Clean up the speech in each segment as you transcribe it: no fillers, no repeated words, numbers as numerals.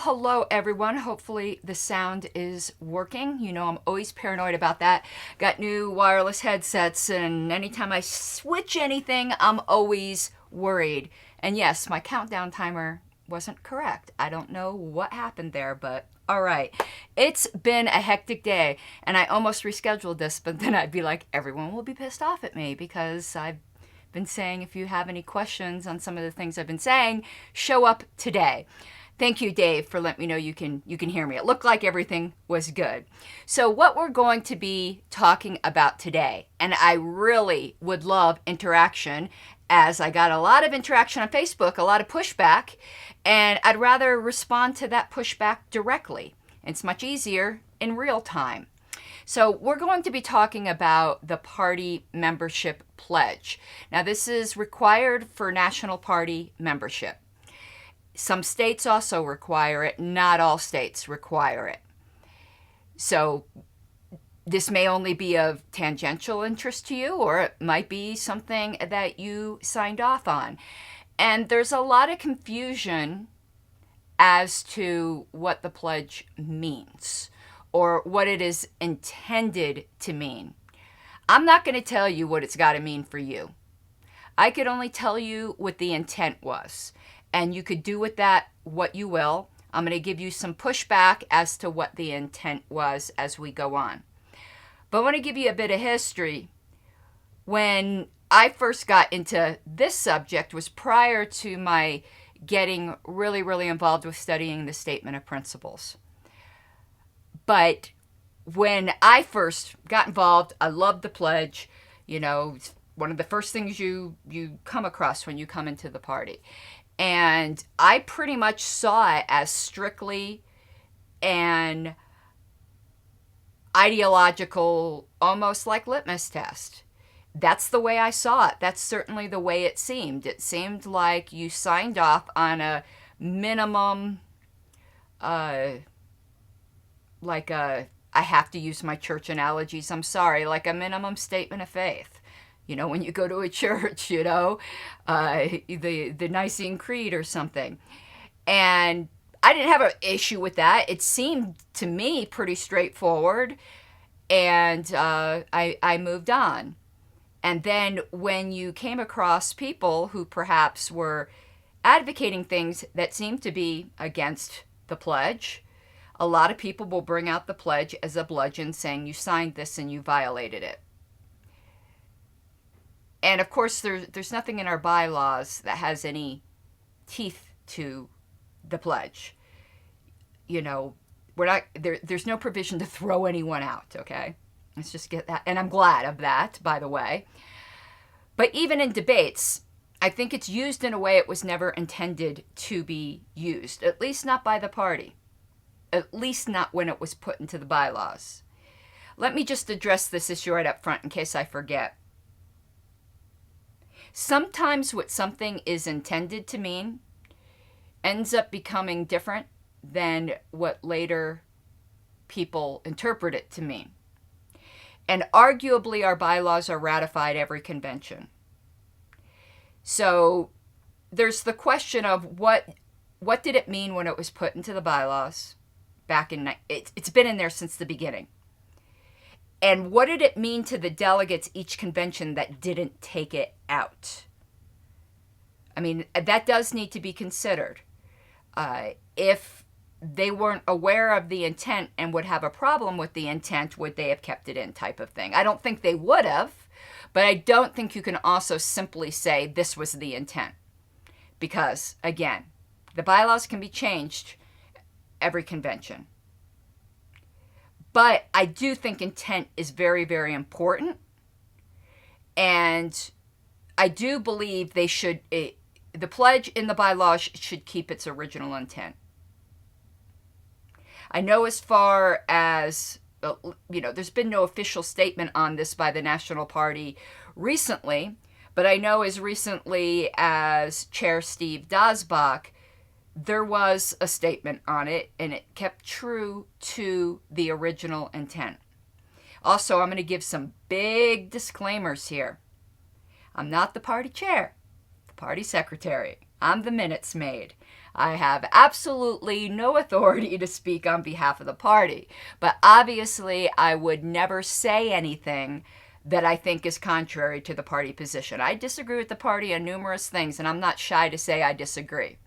hello everyone. Hopefully the sound is working. You know, I'm always paranoid about that. Got new wireless headsets, and anytime I switch anything, I'm always worried. And yes, my countdown timer wasn't correct. I don't know what happened there, but all right. It's been a hectic day, and I almost rescheduled this, but then I'd be like, everyone will be pissed off at me because I've been saying if you have any questions on some of the things I've been saying, show up today. Thank you, Dave, for letting me know you can hear me. It looked like everything was good. So what we're going to be talking about today, and I really would love interaction, as I got a lot of interaction on Facebook, a lot of pushback, and I'd rather respond to that pushback directly. It's much easier in real time. So we're going to be talking about the party membership pledge. Now, this is required for National Party membership. Some states also require it. Not all states require it. So this may only be of tangential interest to you, or it might be something that you signed off on. And there's a lot of confusion as to what the pledge means or what it is intended to mean. I'm not going to tell you what it's got to mean for you. I could only tell you what the intent was. And you could do with that what you will. I'm going to give you some pushback as to what the intent was as we go on. But I want to give you a bit of history. When I first got into this subject was prior to my getting really, really involved with studying the Statement of Principles. But when I first got involved, I loved the pledge. You know, it's one of the first things you come across when you come into the party. And I pretty much saw it as strictly an ideological, almost like litmus test. That's the way I saw it. That's certainly the way it seemed. It seemed like you signed off on a minimum, I have to use my church analogies, I'm sorry, like a minimum statement of faith. You know, when you go to a church, you know, the Nicene Creed or something. And I didn't have an issue with that. It seemed to me pretty straightforward. And I moved on. And then when you came across people who perhaps were advocating things that seemed to be against the pledge, a lot of people will bring out the pledge as a bludgeon saying you signed this and you violated it. And of course, there's nothing in our bylaws that has any teeth to the pledge. You know, we're not there's no provision to throw anyone out, okay? Let's just get that. And I'm glad of that, by the way. But even in debates, I think it's used in a way it was never intended to be used, at least not by the party, at least not when it was put into the bylaws. Let me just address this issue right up front in case I forget. Sometimes what something is intended to mean ends up becoming different than what later people interpret it to mean. And arguably our bylaws are ratified every convention. So there's the question of what did it mean when it was put into the bylaws back in, it's been in there since the beginning. And what did it mean to the delegates each convention that didn't take it out? I mean, that does need to be considered. If they weren't aware of the intent and would have a problem with the intent, would they have kept it in, type of thing? I don't think they would have, but I don't think you can also simply say this was the intent. Because, again, the bylaws can be changed every convention. But I do think intent is very, very important. And I do believe the pledge in the bylaws should keep its original intent. I know as far as, there's been no official statement on this by the National Party recently, but I know as recently as Chair Steve Dasbach, there was a statement on it, and it kept true to the original intent. Also, I'm going to give some big disclaimers here. I'm not the party chair, the party secretary. I'm the minutes maid. I have absolutely no authority to speak on behalf of the party. But obviously, I would never say anything that I think is contrary to the party position. I disagree with the party on numerous things, and I'm not shy to say I disagree.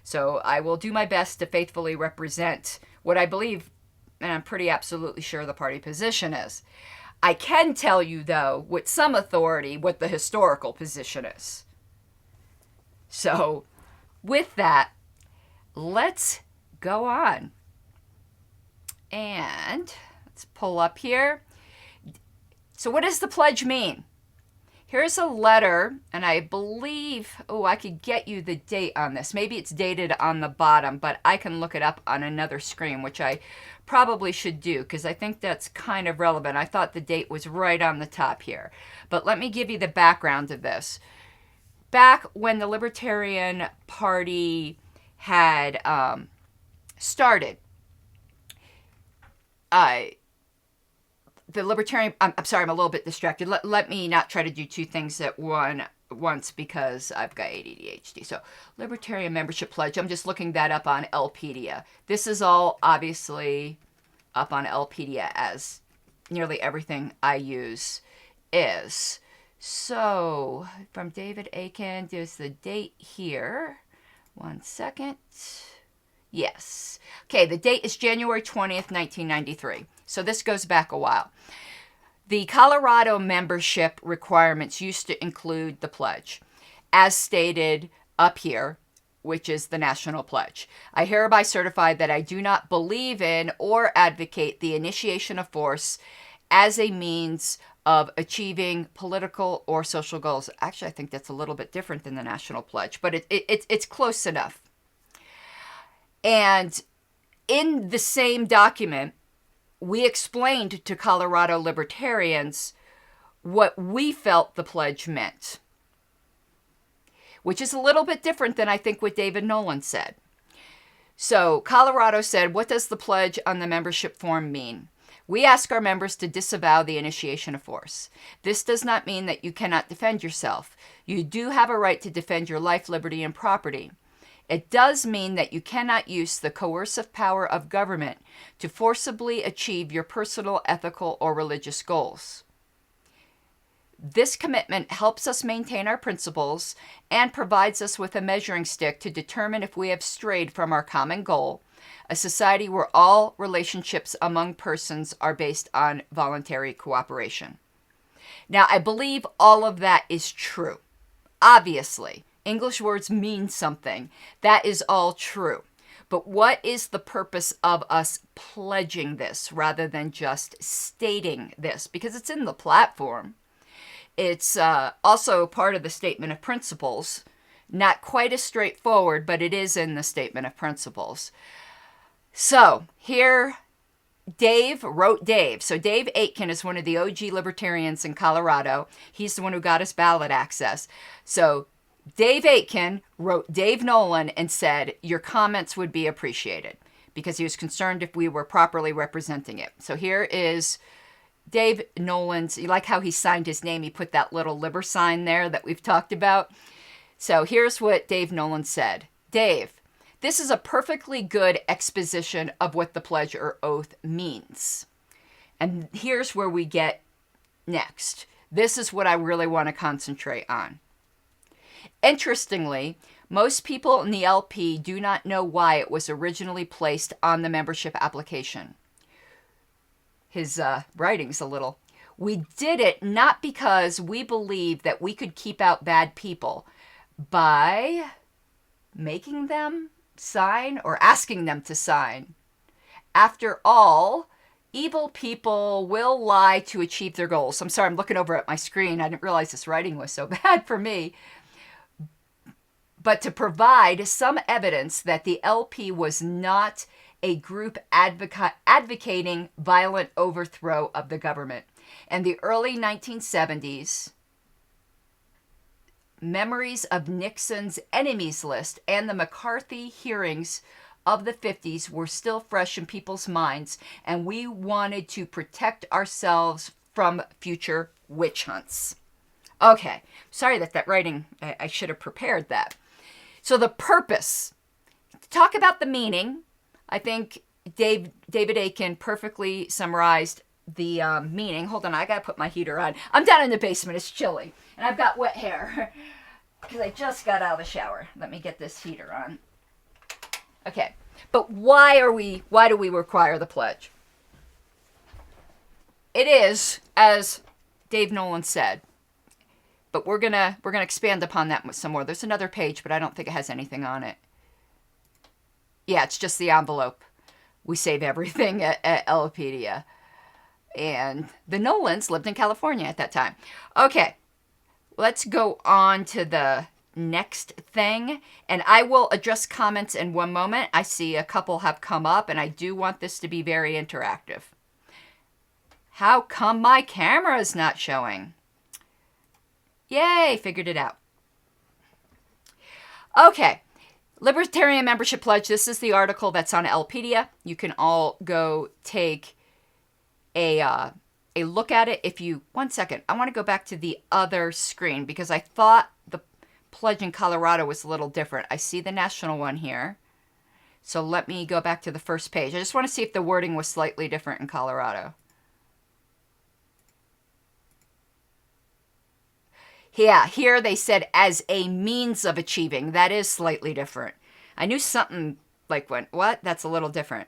So I will do my best to faithfully represent what I believe, and I'm pretty absolutely sure the party position is. I can tell you, though, with some authority, what the historical position is. So, with that, let's go on. And let's pull up here. So what does the pledge mean? Here's a letter, and I believe, I could get you the date on this. Maybe it's dated on the bottom, but I can look it up on another screen, which I probably should do because I think that's kind of relevant. I thought the date was right on the top here. But let me give you the background of this. Back when the Libertarian Party had started, the Libertarian, I'm sorry, I'm a little bit distracted. Let me not try to do two things at once because I've got ADHD. So, Libertarian Membership Pledge, I'm just looking that up on Lpedia. This is all obviously up on Lpedia, as nearly everything I use is. So, from David Aiken, there's the date here. 1 second. Yes. Okay, the date is January 20th, 1993. So this goes back a while. The Colorado membership requirements used to include the pledge, as stated up here, which is the national pledge. I hereby certify that I do not believe in or advocate the initiation of force as a means of achieving political or social goals. Actually, I think that's a little bit different than the national pledge, but it's close enough. And in the same document, we explained to Colorado libertarians what we felt the pledge meant, which is a little bit different than I think what David Nolan said. So Colorado said, what does the pledge on the membership form mean? We ask our members to disavow the initiation of force. This does not mean that you cannot defend yourself. You do have a right to defend your life, liberty, and property. It does mean that you cannot use the coercive power of government to forcibly achieve your personal, ethical, or religious goals. This commitment helps us maintain our principles and provides us with a measuring stick to determine if we have strayed from our common goal, a society where all relationships among persons are based on voluntary cooperation. Now, I believe all of that is true. Obviously, English words mean something. That is all true. But what is the purpose of us pledging this rather than just stating this? Because it's in the platform. It's also part of the statement of principles. Not quite as straightforward, but it is in the statement of principles. So here, Dave wrote Dave. So Dave Aitken is one of the OG libertarians in Colorado. He's the one who got us ballot access. So Dave Aitken wrote Dave Nolan and said, your comments would be appreciated, because he was concerned if we were properly representing it. So here is Dave Nolan's, you like how he signed his name? He put that little liber sign there that we've talked about. So here's what Dave Nolan said. Dave, this is a perfectly good exposition of what the pledge or oath means. And here's where we get next. This is what I really want to concentrate on. Interestingly, most people in the LP do not know why it was originally placed on the membership application. His writing's a little. We did it not because we believed that we could keep out bad people by making them sign or asking them to sign. After all, evil people will lie to achieve their goals. I'm sorry, I'm looking over at my screen. I didn't realize this writing was so bad for me. But to provide some evidence that the LP was not a group advocating violent overthrow of the government. In the early 1970s, memories of Nixon's enemies list and the McCarthy hearings of the 50s were still fresh in people's minds, and we wanted to protect ourselves from future witch hunts. Okay, sorry that writing, I should have prepared that. So the purpose, talk about the meaning. I think David Aiken perfectly summarized the meaning. Hold on, I gotta put my heater on. I'm down in the basement, it's chilly. And I've got wet hair because I just got out of the shower. Let me get this heater on. Okay, but why do we require the pledge? It is, as Dave Nolan said, but we're gonna expand upon that some more. There's another page, but I don't think it has anything on it. Yeah, it's just the envelope. We save everything at Ellopedia. And the Nolans lived in California at that time. Okay, let's go on to the next thing. And I will address comments in one moment. I see a couple have come up, and I do want this to be very interactive. How come my camera is not showing? Yay, figured it out. Okay, Libertarian Membership Pledge. This is the article that's on Ellopedia. You can all go take a look at it. If you, one second, I want to go back to the other screen because I thought the pledge in Colorado was a little different. I see the national one here. So let me go back to the first page. I just want to see if the wording was slightly different in Colorado. Yeah, here they said as a means of achieving. That is slightly different. I knew something like went, what? That's a little different.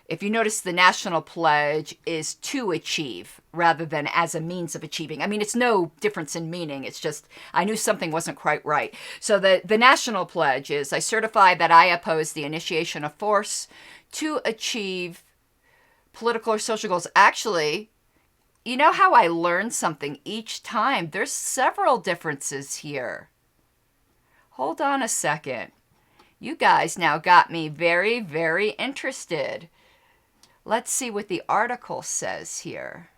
If you notice, the national pledge is to achieve rather than as a means of achieving. I mean, it's no difference in meaning. It's just, I knew something wasn't quite right. So the national pledge is, I certify that I oppose the initiation of force to achieve political or social goals. Actually, you know how I learn something each time? There's several differences here. Hold on a second. You guys now got me very, very interested. Let's see what the article says here.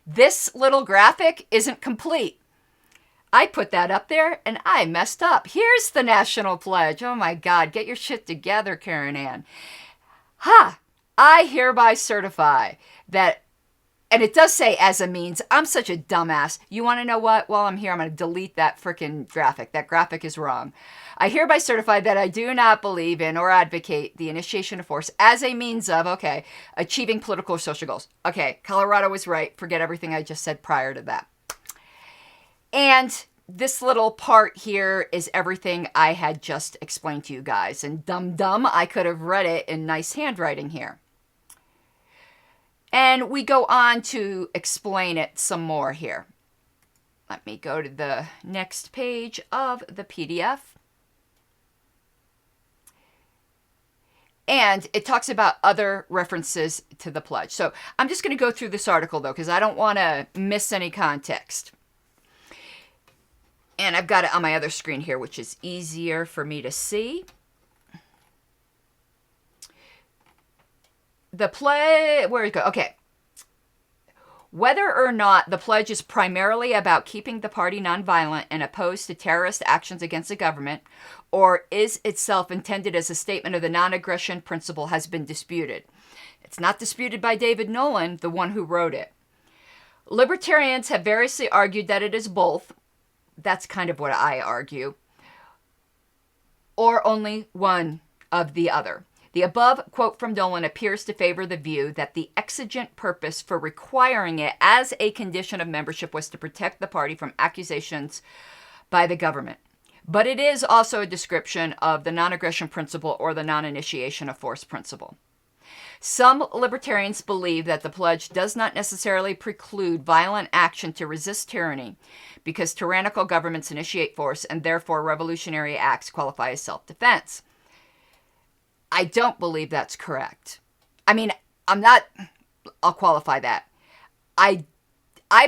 This little graphic isn't complete. I put that up there and I messed up. Here's the national pledge. Oh my God, get your shit together, Karen Ann. I hereby certify that. And it does say as a means. I'm such a dumbass. You want to know what? While I'm here, I'm going to delete that freaking graphic. That graphic is wrong. I hereby certify that I do not believe in or advocate the initiation of force as a means of, okay, achieving political or social goals. Okay, Colorado was right. Forget everything I just said prior to that. And this little part here is everything I had just explained to you guys. And dumb, I could have read it in nice handwriting here. And we go on to explain it some more here. Let me go to the next page of the PDF. And it talks about other references to the pledge. So I'm just going to go through this article, though, because I don't want to miss any context. And I've got it on my other screen here, which is easier for me to see. The pledge, where it go? Okay. Whether or not the pledge is primarily about keeping the party nonviolent and opposed to terrorist actions against the government, or is itself intended as a statement of the non-aggression principle has been disputed. It's not disputed by David Nolan, the one who wrote it. Libertarians have variously argued that it is both. That's kind of what I argue. Or only one of the other. The above quote from Nolan appears to favor the view that the exigent purpose for requiring it as a condition of membership was to protect the party from accusations by the government. But it is also a description of the non-aggression principle or the non-initiation of force principle. Some libertarians believe that the pledge does not necessarily preclude violent action to resist tyranny because tyrannical governments initiate force and therefore revolutionary acts qualify as self-defense. I don't believe that's correct. I mean, I'll qualify that. I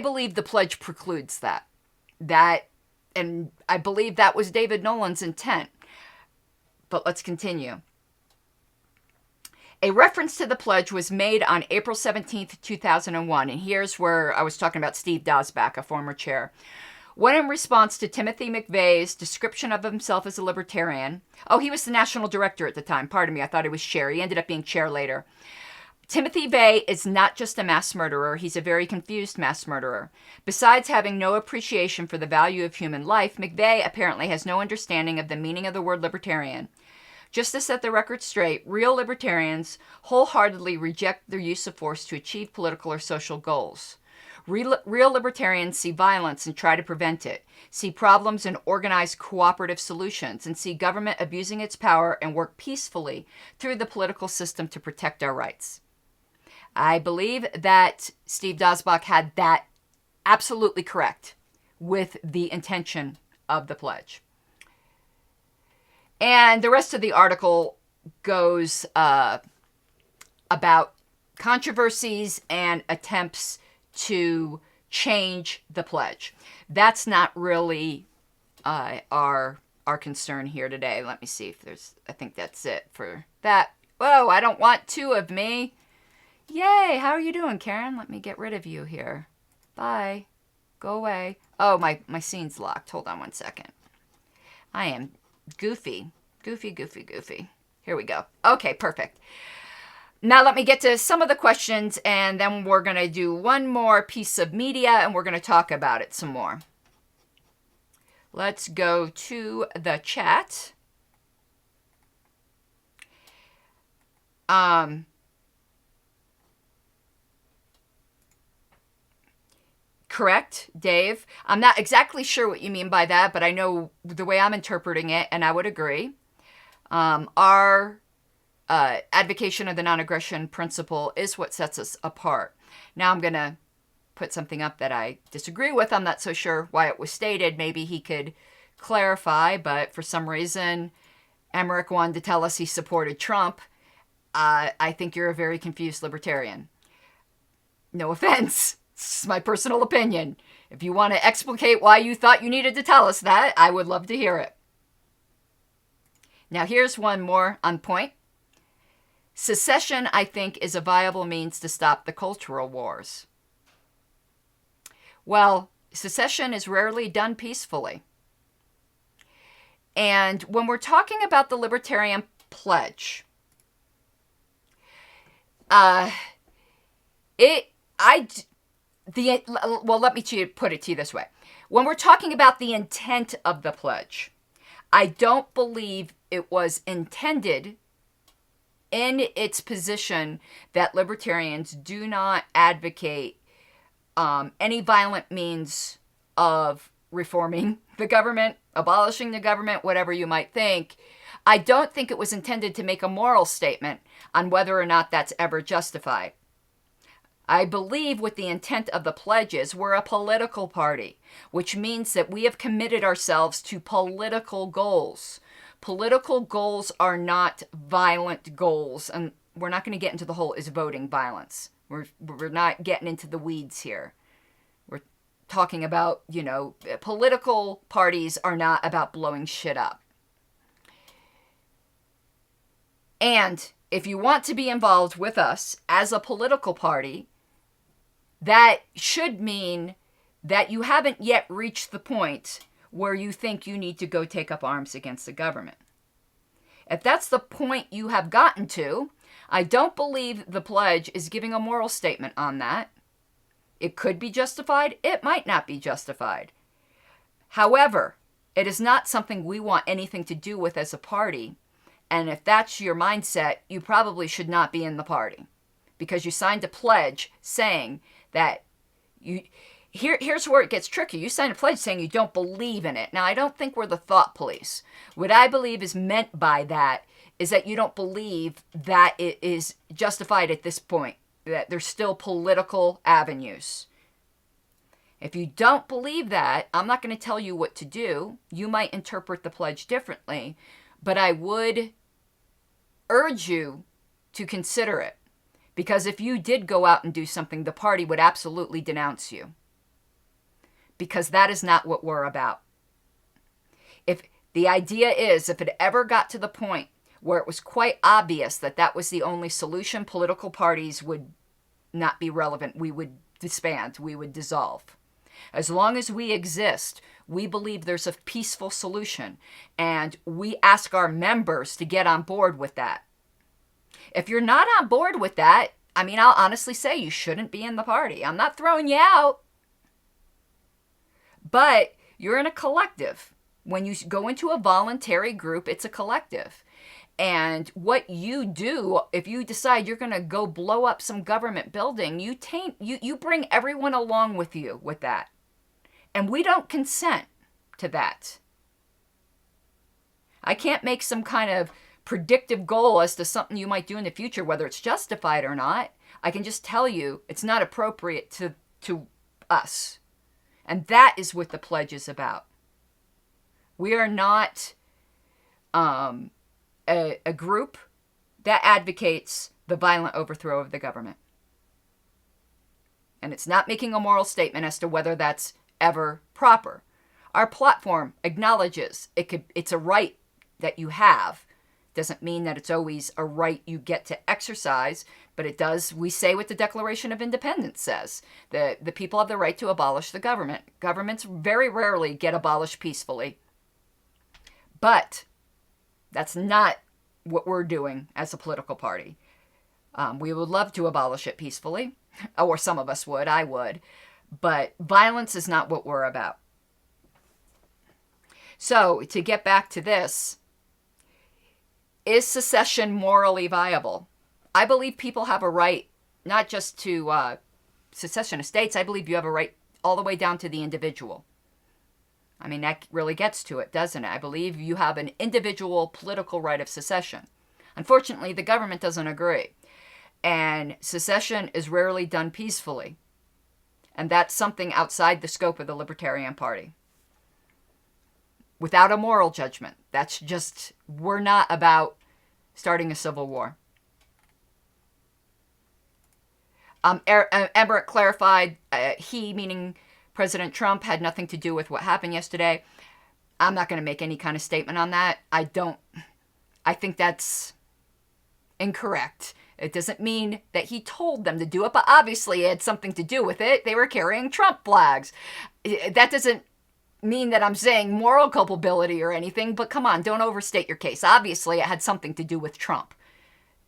believe the pledge precludes that. And I believe that was David Nolan's intent. But let's continue. A reference to the pledge was made on April 17th, 2001. And here's where I was talking about Steve Dosbach, a former chair. When in response to Timothy McVeigh's description of himself as a libertarian, he was the national director at the time. Pardon me, I thought he was chair. He ended up being chair later. Timothy Bay is not just a mass murderer, he's a very confused mass murderer. Besides having no appreciation for the value of human life, McVeigh apparently has no understanding of the meaning of the word libertarian. Just to set the record straight, real libertarians wholeheartedly reject the use of force to achieve political or social goals. Real libertarians see violence and try to prevent it, see problems and organize cooperative solutions, and see government abusing its power and work peacefully through the political system to protect our rights. I believe that Steve Daszbach had that absolutely correct with the intention of the pledge. And the rest of the article goes about controversies and attempts to change the pledge. That's not really our concern here today. Let me see if there's, I think that's it for that. Whoa, I don't want two of me. Yay, how are you doing, Karen? Let me get rid of you here. Bye. Go away. Oh, my scene's locked. Hold on one second. I am goofy. Goofy. Here we go. Okay, perfect. Now let me get to some of the questions, and then we're going to do one more piece of media, and we're going to talk about it some more. Let's go to the chat. Correct, Dave. I'm not exactly sure what you mean by that, but I know the way I'm interpreting it, and I would agree. Our advocation of the non-aggression principle is what sets us apart. Now I'm going to put something up that I disagree with. I'm not so sure why it was stated. Maybe he could clarify, but for some reason, Emmerich wanted to tell us he supported Trump. I think you're a very confused libertarian. No offense. It's my personal opinion. If you want to explicate why you thought you needed to tell us that, I would love to hear it. Now here's one more on point. Secession, I think, is a viable means to stop the cultural wars. Well, secession is rarely done peacefully. And when we're talking about the Libertarian Pledge, let me put it to you this way. When we're talking about the intent of the pledge, I don't believe it was intended in its position that libertarians do not advocate any violent means of reforming the government, abolishing the government, whatever you might think. I don't think it was intended to make a moral statement on whether or not that's ever justified. I believe what the intent of the pledge is, we're a political party, which means that we have committed ourselves to political goals. Political goals are not violent goals, and we're not going to get into the whole is voting violence. We're not getting into the weeds here. We're talking about, political parties are not about blowing shit up. And if you want to be involved with us as a political party, that should mean that you haven't yet reached the point where you think you need to go take up arms against the government. If that's the point you have gotten to, I don't believe the pledge is giving a moral statement on that. It could be justified. It might not be justified. However, it is not something we want anything to do with as a party. And if that's your mindset, you probably should not be in the party, because you signed a pledge saying that here's where it gets tricky. You signed a pledge saying you don't believe in it. Now, I don't think we're the thought police. What I believe is meant by that is that you don't believe that it is justified at this point, that there's still political avenues. If you don't believe that, I'm not going to tell you what to do. You might interpret the pledge differently, but I would urge you to consider it. Because if you did go out and do something, the party would absolutely denounce you. Because that is not what we're about. If the idea is, if it ever got to the point where it was quite obvious that that was the only solution, political parties would not be relevant. We would disband. We would dissolve. As long as we exist, we believe there's a peaceful solution, and we ask our members to get on board with that. If you're not on board with that, I mean, I'll honestly say you shouldn't be in the party. I'm not throwing you out. But you're in a collective. When you go into a voluntary group, it's a collective. And what you do, if you decide you're going to go blow up some government building, you bring everyone along with you with that. And we don't consent to that. I can't make some kind of predictive goal as to something you might do in the future, whether it's justified or not. I can just tell you it's not appropriate to us. And that is what the pledge is about. We are not a group that advocates the violent overthrow of the government. And it's not making a moral statement as to whether that's ever proper. Our platform acknowledges it's a right that you have. Doesn't mean that it's always a right you get to exercise, but it does. We say what the Declaration of Independence says. The people have the right to abolish the government. Governments very rarely get abolished peacefully. But that's not what we're doing as a political party. We would love to abolish it peacefully, or some of us would, I would, but violence is not what we're about. So, to get back to this, is secession morally viable? I believe people have a right, not just to secession of states, I believe you have a right all the way down to the individual. I mean, that really gets to it, doesn't it? I believe you have an individual political right of secession. Unfortunately, the government doesn't agree. And secession is rarely done peacefully. And that's something outside the scope of the Libertarian Party. Without a moral judgment. That's just, we're not about starting a civil war. Everett clarified, he, meaning President Trump, had nothing to do with what happened yesterday. I'm not going to make any kind of statement on that. I think that's incorrect. It doesn't mean that he told them to do it, but obviously it had something to do with it. They were carrying Trump flags. That doesn't mean that I'm saying moral culpability or anything, but come on, don't overstate your case. Obviously it had something to do with Trump.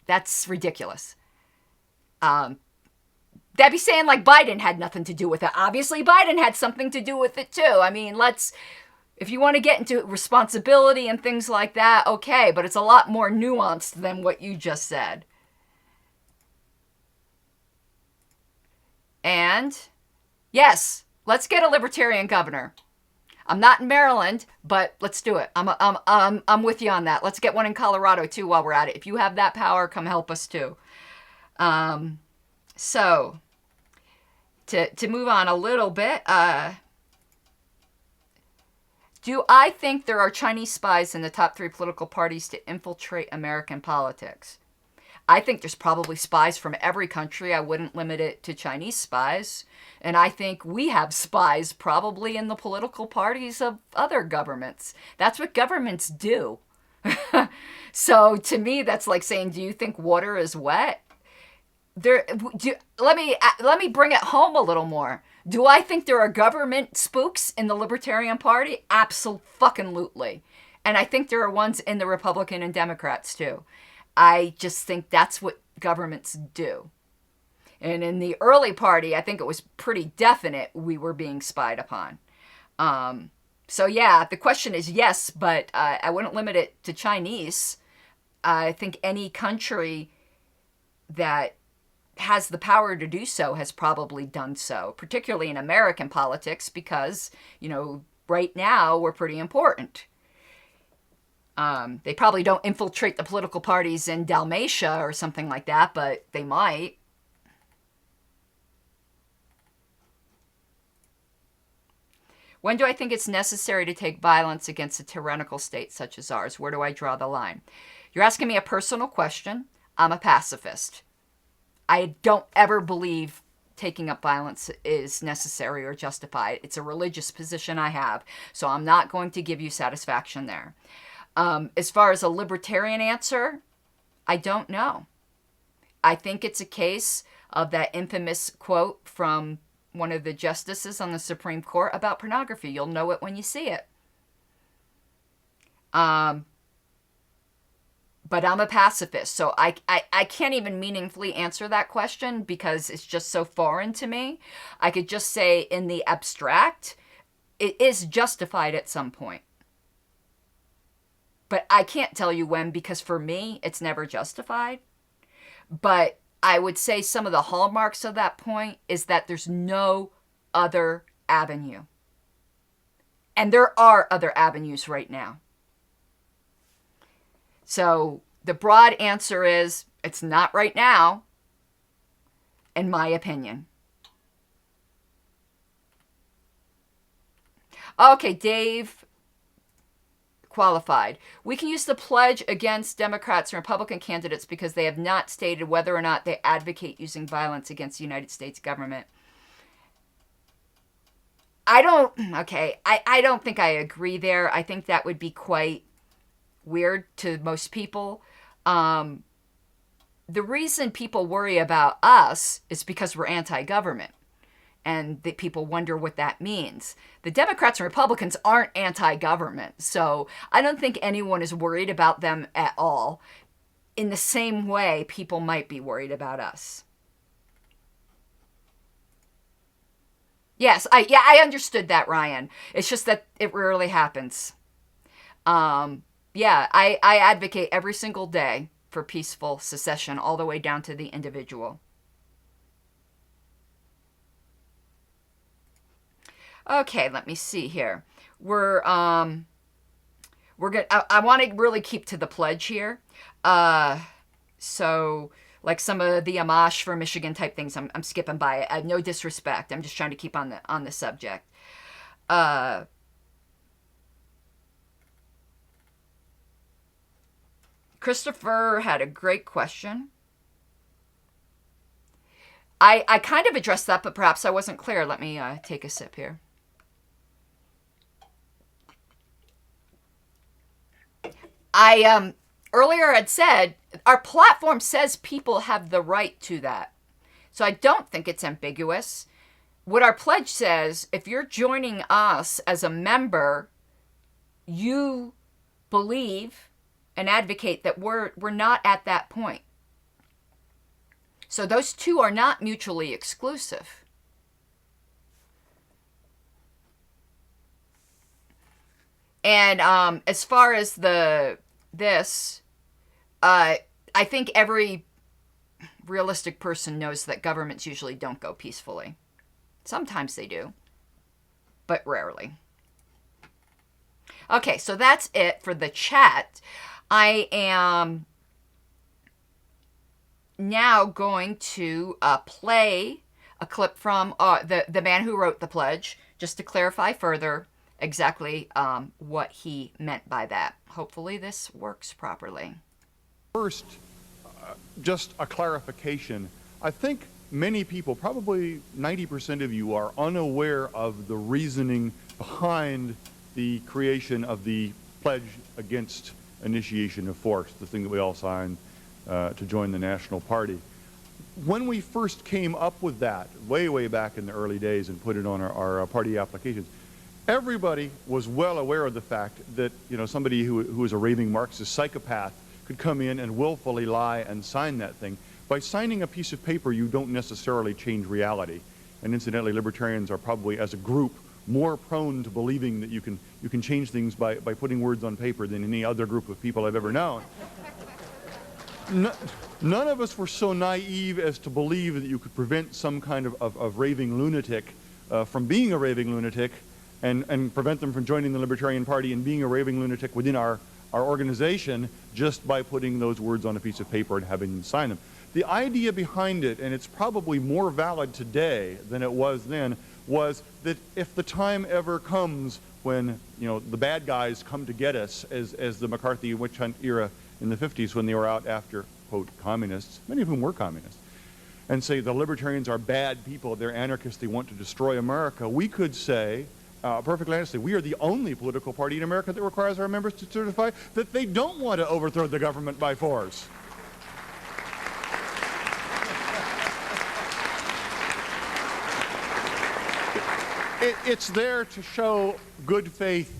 That's ridiculous. That'd be saying like Biden had nothing to do with it. Obviously Biden had something to do with it too. I mean, if you want to get into responsibility and things like that, okay, but it's a lot more nuanced than what you just said. And yes, let's get a libertarian governor. I'm not in Maryland, but let's do it. I'm with you on that. Let's get one in Colorado too while we're at it. If you have that power, come help us too. So to move on a little bit, do I think there are Chinese spies in the top 3 political parties to infiltrate American politics? I think there's probably spies from every country. I wouldn't limit it to Chinese spies. And I think we have spies probably in the political parties of other governments. That's what governments do. So to me, that's like saying, do you think water is wet? Let me bring it home a little more. Do I think there are government spooks in the Libertarian Party? Absolutely. And I think there are ones in the Republican and Democrats too. I just think that's what governments do. And in the early party, I think it was pretty definite we were being spied upon. So yeah, the question is yes, but I wouldn't limit it to Chinese. I think any country that has the power to do so has probably done so, particularly in American politics, because, right now we're pretty important. They probably don't infiltrate the political parties in Dalmatia or something like that, but they might. When do I think it's necessary to take violence against a tyrannical state such as ours? Where do I draw the line? You're asking me a personal question. I'm a pacifist. I don't ever believe taking up violence is necessary or justified. It's a religious position I have, so I'm not going to give you satisfaction there. As far as a libertarian answer, I don't know. I think it's a case of that infamous quote from one of the justices on the Supreme Court about pornography. You'll know it when you see it. but I'm a pacifist, so I can't even meaningfully answer that question because it's just so foreign to me. I could just say in the abstract, it is justified at some point. But I can't tell you when, because for me, it's never justified. But I would say some of the hallmarks of that point is that there's no other avenue. And there are other avenues right now. So the broad answer is, it's not right now, in my opinion. Okay, Dave qualified. We can use the pledge against Democrats and Republican candidates because they have not stated whether or not they advocate using violence against the United States government. I don't think I agree there. I think that would be quite weird to most people. The reason people worry about us is because we're anti-government. And that people wonder what that means. The Democrats and Republicans aren't anti-government, so I don't think anyone is worried about them at all in the same way people might be worried about us. Yes, I understood that, Ryan. It's just that it rarely happens. I advocate every single day for peaceful secession all the way down to the individual. Okay, let me see here. We're good. I want to really keep to the pledge here. So like some of the Amash for Michigan type things, I'm skipping by it. No disrespect. I'm just trying to keep on the subject. Christopher had a great question. I kind of addressed that, but perhaps I wasn't clear. Let me take a sip here. I earlier had said our platform says people have the right to that. So I don't think it's ambiguous. What our pledge says, if you're joining us as a member, you believe and advocate that we're not at that point. So those two are not mutually exclusive. And as far as this, I think every realistic person knows that governments usually don't go peacefully. Sometimes they do, but rarely. Okay, so that's it for the chat. I am now going to play a clip from the man who wrote the pledge, just to clarify further exactly what he meant by that. Hopefully this works properly. First, just a clarification. I think many people, probably 90% of you, are unaware of the reasoning behind the creation of the pledge against initiation of force, the thing that we all signed to join the National Party. When we first came up with that, way back in the early days, and put it on our party applications, everybody was well aware of the fact that, somebody who was a raving Marxist psychopath could come in and willfully lie and sign that thing. By signing a piece of paper, you don't necessarily change reality. And incidentally, libertarians are probably, as a group, more prone to believing that you can change things by putting words on paper than any other group of people I've ever known. None of us were so naive as to believe that you could prevent some kind of raving lunatic from being a raving lunatic and prevent them from joining the Libertarian Party and being a raving lunatic within our organization just by putting those words on a piece of paper and having them sign them. The idea behind it, and it's probably more valid today than it was then, was that if the time ever comes when, the bad guys come to get us, as the McCarthy witch hunt era in the 50s when they were out after, quote, communists, many of whom were communists, and say the libertarians are bad people, they're anarchists, they want to destroy America, we could say, perfectly honestly, we are the only political party in America that requires our members to certify that they don't want to overthrow the government by force. It's there to show good faith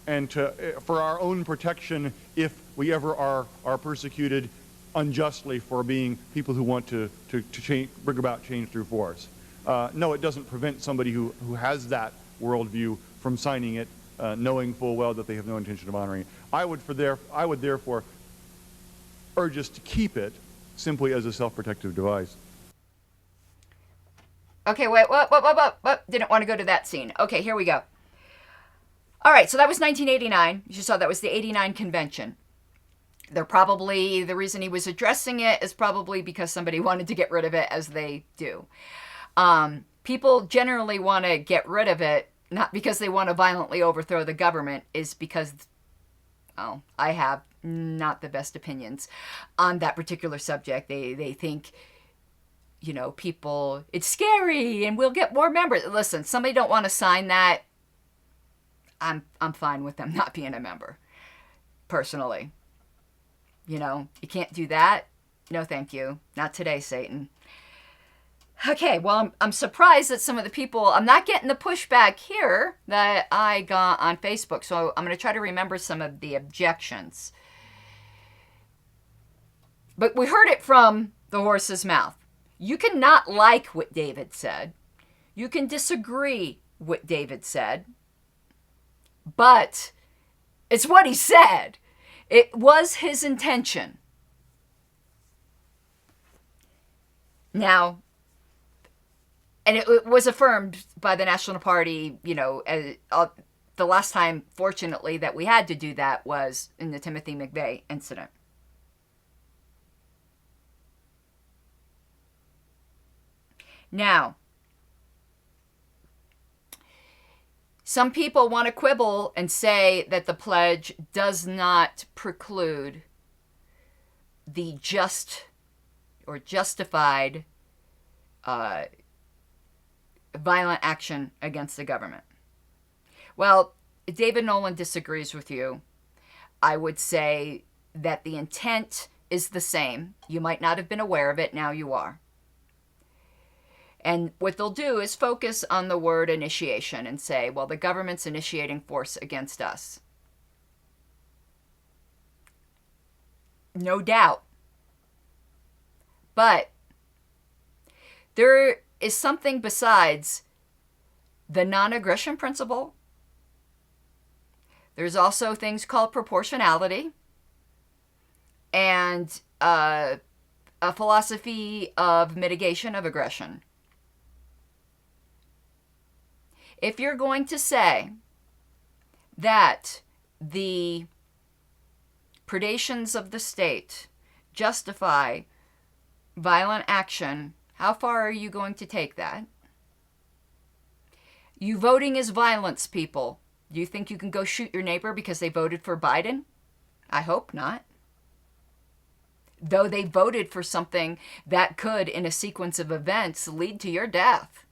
and for our own protection if we ever are persecuted unjustly for being people who want to bring about change through force. No, it doesn't prevent somebody who has that worldview from signing it, knowing full well that they have no intention of honoring it. I would therefore urge us to keep it simply as a self-protective device. Okay, wait, what? Didn't want to go to that scene. Okay, here we go. All right, so that was 1989. You saw that was the 89 convention. The reason he was addressing it is probably because somebody wanted to get rid of it, as they do. People generally want to get rid of it, not because they want to violently overthrow the government, is because, I have not the best opinions on that particular subject. They think, people, it's scary and we'll get more members. Listen, somebody don't want to sign that, I'm fine with them not being a member, personally. You can't do that. No, thank you. Not today, Satan. Okay, well, I'm surprised that some of the people, I'm not getting the pushback here that I got on Facebook, so I'm going to try to remember some of the objections. But we heard it from the horse's mouth. You can not like what David said. You can disagree with what David said. But it's what he said. It was his intention. Now, and it was affirmed by the National Party, the last time, fortunately, that we had to do that was in the Timothy McVeigh incident. Now, some people want to quibble and say that the pledge does not preclude the just or justified violent action against the government. Well, David Nolan disagrees with you. I would say that the intent is the same. You might not have been aware of it, now you are. And what they'll do is focus on the word initiation and say, well, the government's initiating force against us. No doubt. But there is something besides the non-aggression principle. There's also things called proportionality and a philosophy of mitigation of aggression. If you're going to say that the predations of the state justify violent action, how far are you going to take that? You voting is violence, people. Do you think you can go shoot your neighbor because they voted for Biden? I hope not. Though they voted for something that could, in a sequence of events, lead to your death.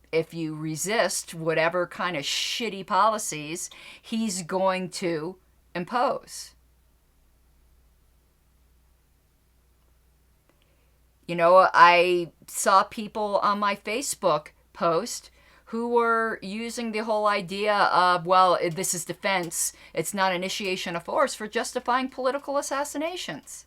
If you resist whatever kind of shitty policies he's going to impose. I saw people on my Facebook post who were using the whole idea of, well, this is defense, it's not initiation of force, for justifying political assassinations.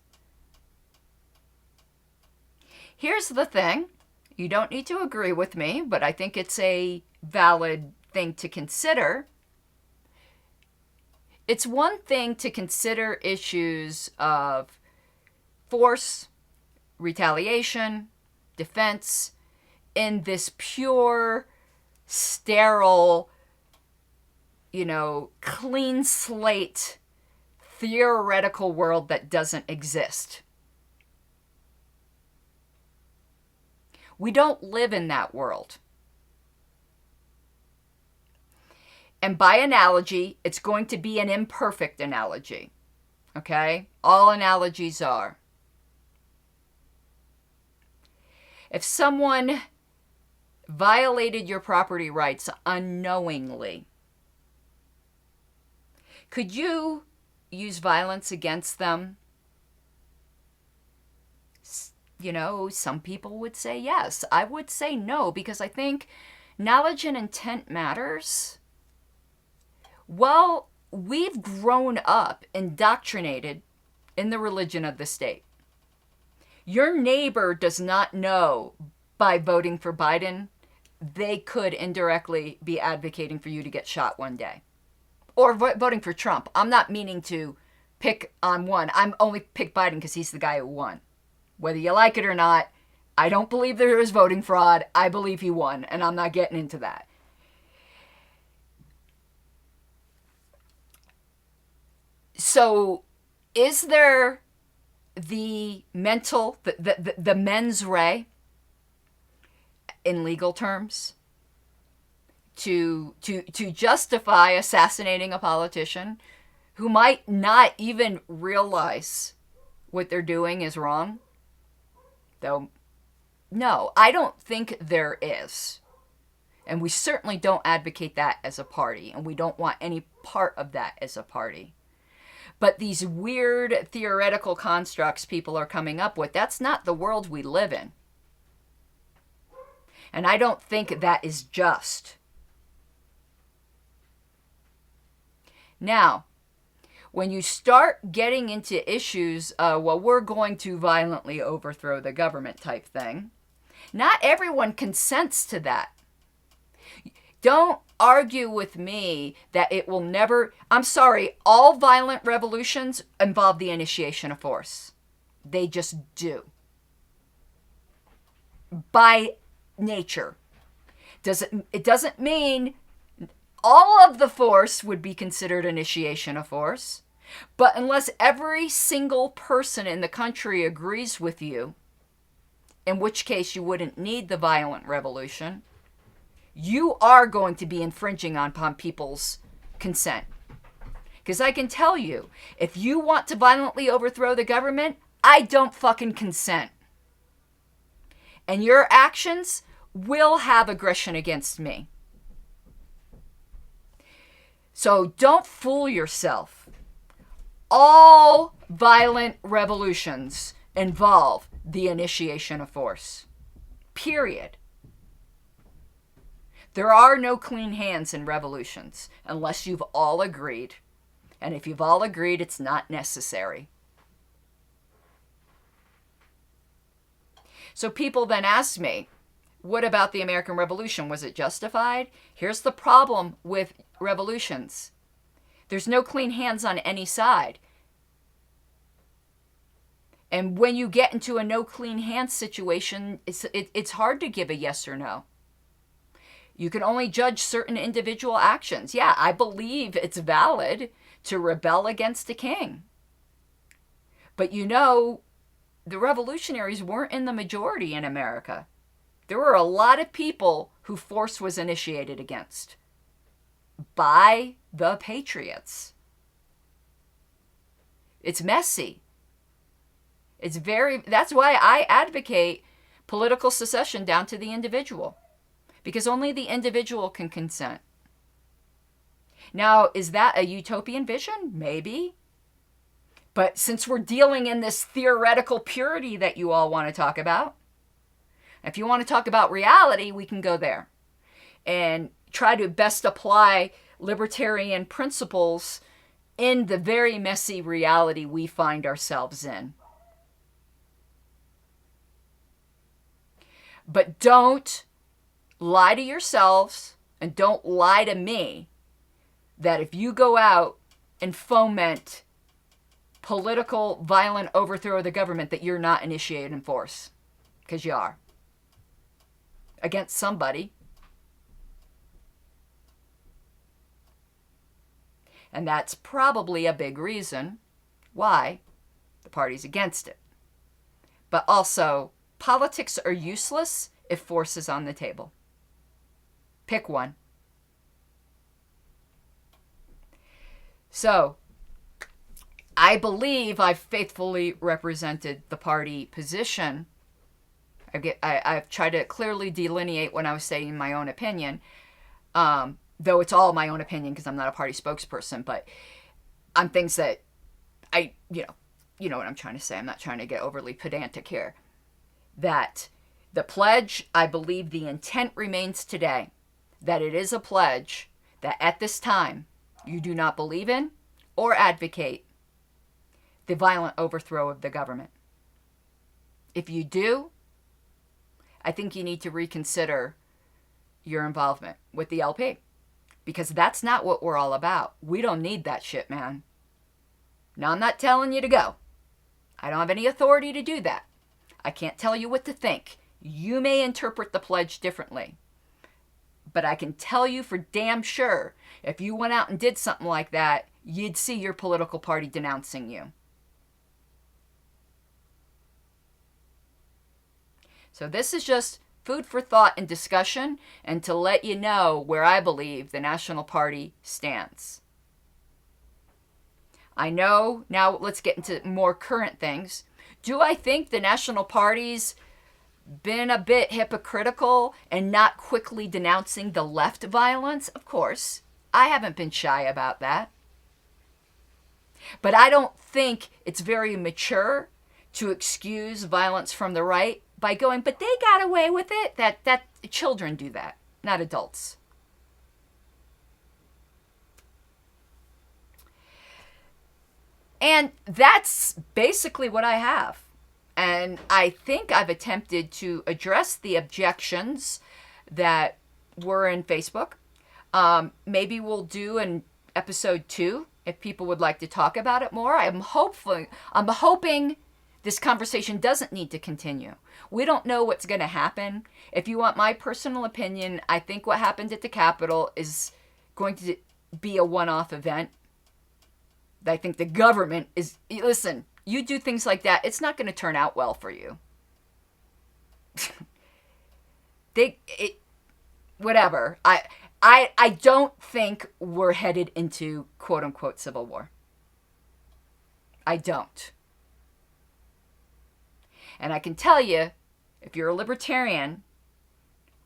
Here's the thing. You don't need to agree with me, but I think it's a valid thing to consider. It's one thing to consider issues of force, retaliation, defense, in this pure, sterile, clean slate, theoretical world that doesn't exist. We don't live in that world. And by analogy, it's going to be an imperfect analogy. Okay? All analogies are. If someone violated your property rights unknowingly, could you use violence against them? Some people would say yes. I would say no, because I think knowledge and intent matters. Well, we've grown up indoctrinated in the religion of the state. Your neighbor does not know by voting for Biden, they could indirectly be advocating for you to get shot one day. Or voting for Trump. I'm not meaning to pick on one. I'm only pick Biden because he's the guy who won. Whether you like it or not, I don't believe there was voting fraud. I believe he won, and I'm not getting into that. So, is there the mental, the mens rea, in legal terms, to justify assassinating a politician who might not even realize what they're doing is wrong? Though, no, I don't think there is. And we certainly don't advocate that as a party, and we don't want any part of that as a party. But these weird theoretical constructs people are coming up with, that's not the world we live in. And I don't think that is just. Now, when you start getting into issues, well, we're going to violently overthrow the government type thing, not everyone consents to that. Don't argue with me that it will never... I'm sorry, all violent revolutions involve the initiation of force. They just do. By nature. It doesn't mean all of the force would be considered initiation of force, but unless every single person in the country agrees with you, in which case you wouldn't need the violent revolution, you are going to be infringing on people's consent. Because I can tell you, if you want to violently overthrow the government, I don't fucking consent. And your actions will have aggression against me. So don't fool yourself. All violent revolutions involve the initiation of force. Period. There are no clean hands in revolutions unless you've all agreed. And if you've all agreed, it's not necessary. So people then ask me, what about the American Revolution? Was it justified? Here's the problem with revolutions. There's no clean hands on any side. And when you get into a no clean hands situation, it's hard to give a yes or no. You can only judge certain individual actions. Yeah, I believe it's valid to rebel against a king. But you know, the revolutionaries weren't in the majority in America. There were a lot of people who force was initiated against by the patriots. It's messy. That's why I advocate political secession down to the individual. Because only the individual can consent. Now, is that a utopian vision? Maybe. But since we're dealing in this theoretical purity that you all want to talk about, if you want to talk about reality, we can go there. And try to best apply libertarian principles in the very messy reality we find ourselves in. But don't lie to yourselves and don't lie to me that if you go out and foment political violent overthrow of the government that you're not initiating force. Because you are. Against somebody. And that's probably a big reason why the party's against it. But also, politics are useless if force is on the table. Pick one. So, I believe I've faithfully represented the party position. I've tried to clearly delineate when I was saying my own opinion, though it's all my own opinion because I'm not a party spokesperson, but on things that you know what I'm trying to say. I'm not trying to get overly pedantic here. That the pledge, I believe the intent remains today, that it is a pledge that at this time, You do not believe in or advocate the violent overthrow of the government. If you do, I think you need to reconsider your involvement with the LP, because that's not what we're all about. We don't need that shit, man. Now, I'm not telling you to go. I don't have any authority to do that. I can't tell you what to think. You may interpret the pledge differently. But I can tell you for damn sure, if you went out and did something like that, you'd see your political party denouncing you. So this is just food for thought and discussion, and to let you know where I believe the National Party stands. I know, now let's get into more current things. Do I think the National Party's been a bit hypocritical and not quickly denouncing the left violence? Of course. I haven't been shy about that. But I don't think it's very mature to excuse violence from the right by going, but they got away with it. That children do that, not adults. And that's basically what I have. And I think I've attempted to address the objections that were in Facebook. Maybe we'll do an episode 2 if people would like to talk about it more. I'm hoping this conversation doesn't need to continue. We don't know what's going to happen. If you want my personal opinion, I think what happened at the Capitol is going to be a one-off event. I think the government is... Listen, you do things like that, it's not going to turn out well for you. Whatever. I don't think we're headed into quote-unquote civil war. I don't. And I can tell you, if you're a libertarian,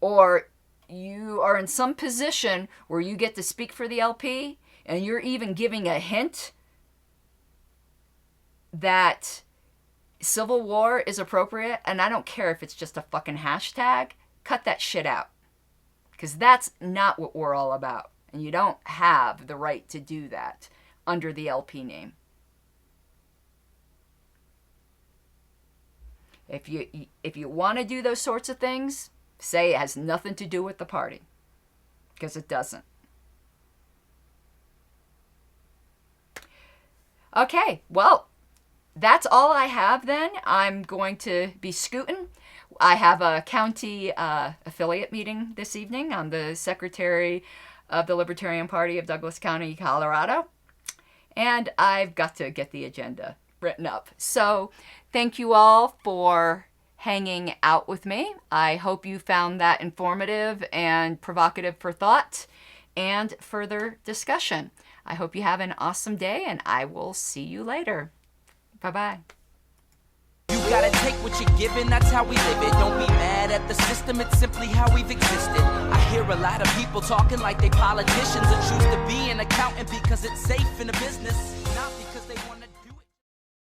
or you are in some position where you get to speak for the LP, and you're even giving a hint that civil war is appropriate, and I don't care if it's just a fucking hashtag, cut that shit out. Because that's not what we're all about. And you don't have the right to do that under the LP name. If you want to do those sorts of things, say it has nothing to do with the party. Because it doesn't. Okay, well, that's all I have then. I'm going to be scooting. I have a county affiliate meeting this evening. I'm the secretary of the Libertarian Party of Douglas County, Colorado. And I've got to get the agenda written up. So thank you all for hanging out with me. I hope you found that informative and provocative for thought and further discussion. I hope you have an awesome day, and I will see you later. Bye-bye. You gotta take what you're given, that's how we live it. Don't be mad at the system, it's simply how we've existed. I hear a lot of people talking like they politicians and choose to be an accountant because it's safe in the business, not because they want to